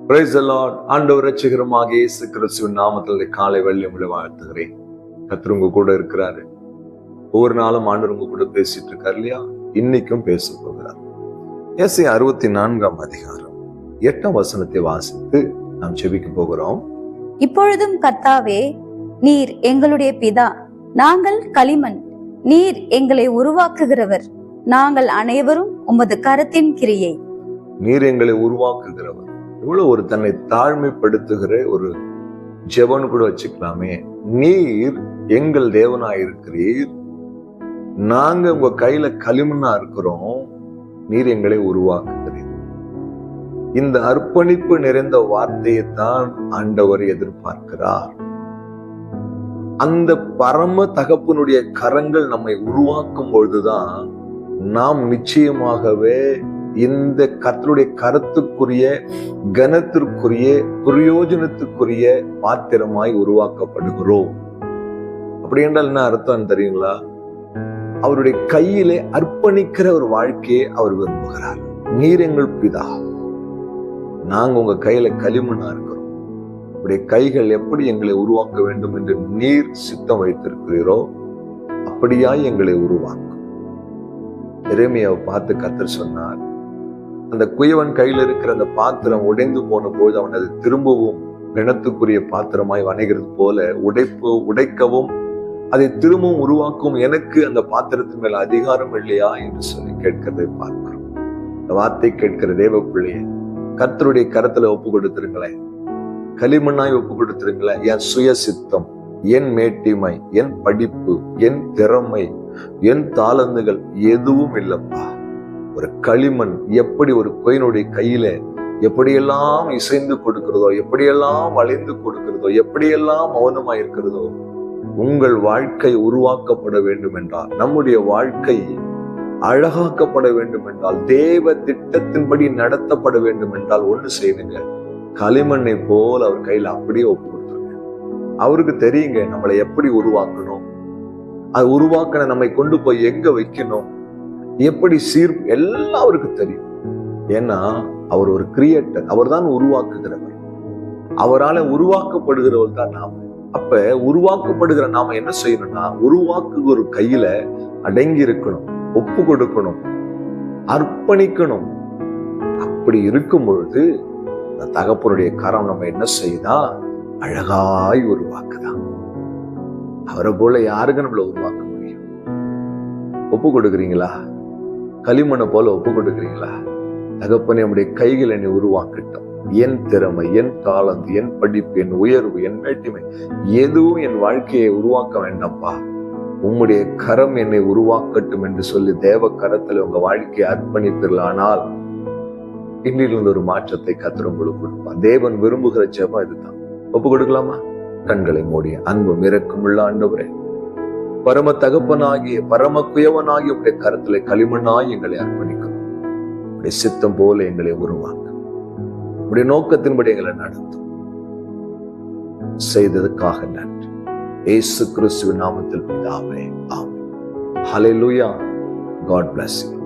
Praise the Lord. ஆண்டவர் இரட்சகருமாக இயேசு கிறிஸ்துவின் நாமத்தில் காலை வெள்ளி உங்களை வாழ்த்துகிறேன். கர்த்தர் உங்க கூட இருக்கிறாரு. ஒவ்வொரு நாளும் ஆண்டவர் உங்க கூட பேசிட்டு இருக்காரு இல்லையா? இன்னைக்கும் பேச போகிறார். ஏசாயா 64 அதிகாரம் 8 வசனத்தை வாசித்து நாம் ஜெபிக்க போகிறோம். இப்பொழுதும் கர்த்தாவே, நீர் எங்களுடைய பிதா, நாங்கள் களிமண், நீர் எங்களை உருவாக்குகிறவர், நாங்கள் அனைவரும் உமது கரத்தின் கிரியை. நீர் எங்களை உருவாக்குகிறவர். இவ்வளவு ஒரு தன்னை தாழ்மைப்படுத்துகிற ஒரு ஜெபம் கூட வச்சுக்கலாமே. நீர் எங்கள் தேவனாயிருக்கிறீர், நாங்க உங்க கையில களிமண்ணா இருக்கிறோம், நீர் எங்களை உருவாக்குகிறீர். இந்த அர்ப்பணிப்பு நிறைந்த வார்த்தையை தான் ஆண்டவர் எதிர்பார்க்கிறார். அந்த பரம தகப்பனுடைய கரங்கள் நம்மை உருவாக்கும் பொழுதுதான் நாம் நிச்சயமாகவே இந்த கர்த்தருடைய கருத்துக்குரிய, கனத்திற்குரிய, பிரயோஜனத்துக்குரிய பாத்திரமாய் உருவாக்கப்படுகிறோம். அப்படி என்றால் என்ன அர்த்தம் தெரியுங்களா? அவருடைய கையிலே அர்ப்பணிக்கிற ஒரு வாழ்க்கையை அவர் விரும்புகிறார். நீர் எங்கள் பிதா, நாங்க உங்க கையில களிமண்ணா இருக்கிறோம். உடைய கைகள் எப்படி எங்களை உருவாக்க வேண்டும் என்று நீர் சித்தம் வைத்திருக்கிறீரோ அப்படியாய் எங்களை உருவாக்கும். எரேமியாவை பார்த்து கர்த்தர் சொன்னார், அந்த குயவன் கையில் இருக்கிற அந்த பாத்திரம் உடைந்து போன போது அவன் அதை திரும்பவும் கணத்துக்குரிய பாத்திரமாய் வணைகிறது போல உடைக்கவும் அதை திரும்பவும் உருவாக்கும் எனக்கு அந்த பாத்திரத்தின் மேல அதிகாரம் இல்லையா என்று சொல்லி கேட்கிறதை பார்க்கிறோம். இந்த வார்த்தை கேட்கிற தேவ பிள்ளையை கர்த்தருடைய கரத்துல ஒப்பு கொடுத்திருங்களேன், களிமண்ணாய் ஒப்பு கொடுத்திருங்களேன். என் சுய சித்தம், என் மேட்டிமை, என் படிப்பு, என் திறமை, என் தாளந்துகள் எதுவும் இல்லப்பா. ஒரு களிமண் எப்படி ஒரு கோயினுடைய கையில எப்படியெல்லாம் இசைந்து கொடுக்கிறதோ, எப்படியெல்லாம் வளைந்து கொடுக்கிறதோ, எப்படியெல்லாம் மௌனமா இருக்கிறதோ, உங்கள் வாழ்க்கை உருவாக்கப்பட வேண்டும் என்றால், நம்முடைய வாழ்க்கை அழகாக்கப்பட வேண்டும் என்றால், தேவ திட்டத்தின்படி நடத்தப்பட வேண்டும் என்றால் ஒண்ணு செய்யுங்க, களிமண்ணை போல் அவர் கையில அப்படியே ஒப்பு கொடுத்துருங்க. அவருக்கு தெரியுங்க நம்மளை எப்படி உருவாக்கணும், அது உருவாக்கின நம்மை கொண்டு போய் எங்க வைக்கணும், எப்படி எல்லாம் அவருக்கு தெரியும். ஏன்னா அவர் ஒரு கிரியேட்டர், அவர் தான் உருவாக்குகிறவர். அவரால் உருவாக்கப்படுகிறவர் தான் நாம. அப்ப உருவாக்கப்படுகிற நாம என்ன செய்யணும்னா, உருவாக்குகிற ஒரு கையில அடங்கி இருக்கணும், ஒப்பு கொடுக்கணும், அர்ப்பணிக்கணும். அப்படி இருக்கும் பொழுது அந்த தகப்பனுடைய கரம் நம்ம என்ன செய்யுதா, அழகாய் உருவாக்குதான். அவரை போல யாருக்கு நம்மள உருவாக்க முடியும்? ஒப்பு கொடுக்குறீங்களா? களிமண்ணை போல ஒப்பு கொடுக்குறீங்களா? தகப்பனே, நம்முடைய கைகள் என்னை உருவாக்கட்டும். என் திறமை, என் தாளந்து, என் படிப்பு, என் உயர்வு, என் மேட்டிமை எதுவும் என் வாழ்க்கையை உருவாக்க வேண்டாம்ப்பா, உம்முடைய கரம் என்னை உருவாக்கட்டும் என்று சொல்லி தேவ கரத்துல உங்க வாழ்க்கையை அர்ப்பணிப்பீர்களானால் இன்றிலிருந்து ஒரு மாற்றத்தை கர்த்தர் உங்களுக்கு கொடுப்பார். தேவன் விரும்புகிற ஜெபம் இதுதான். ஒப்பு கொடுக்கலாமா? கண்களை மூடி அன்பும் இரக்கமுள்ள ஆண்டவரே, பரம தகப்பனாகிய பரம குயவனாகிய உடைய கரத்துல களிமண்ணாய் எங்களை அர்ப்பணிக்கும். உடைய சித்தம் போல எங்களை உருவாக்கும். உடைய நோக்கத்தின்படி எங்களை நடத்தும். செய்ததுக்காக நன்றி. இயேசு கிறிஸ்துவின் நாமத்தில் பிதாவே, ஆமென். ஹல்லேலூயா. God bless you.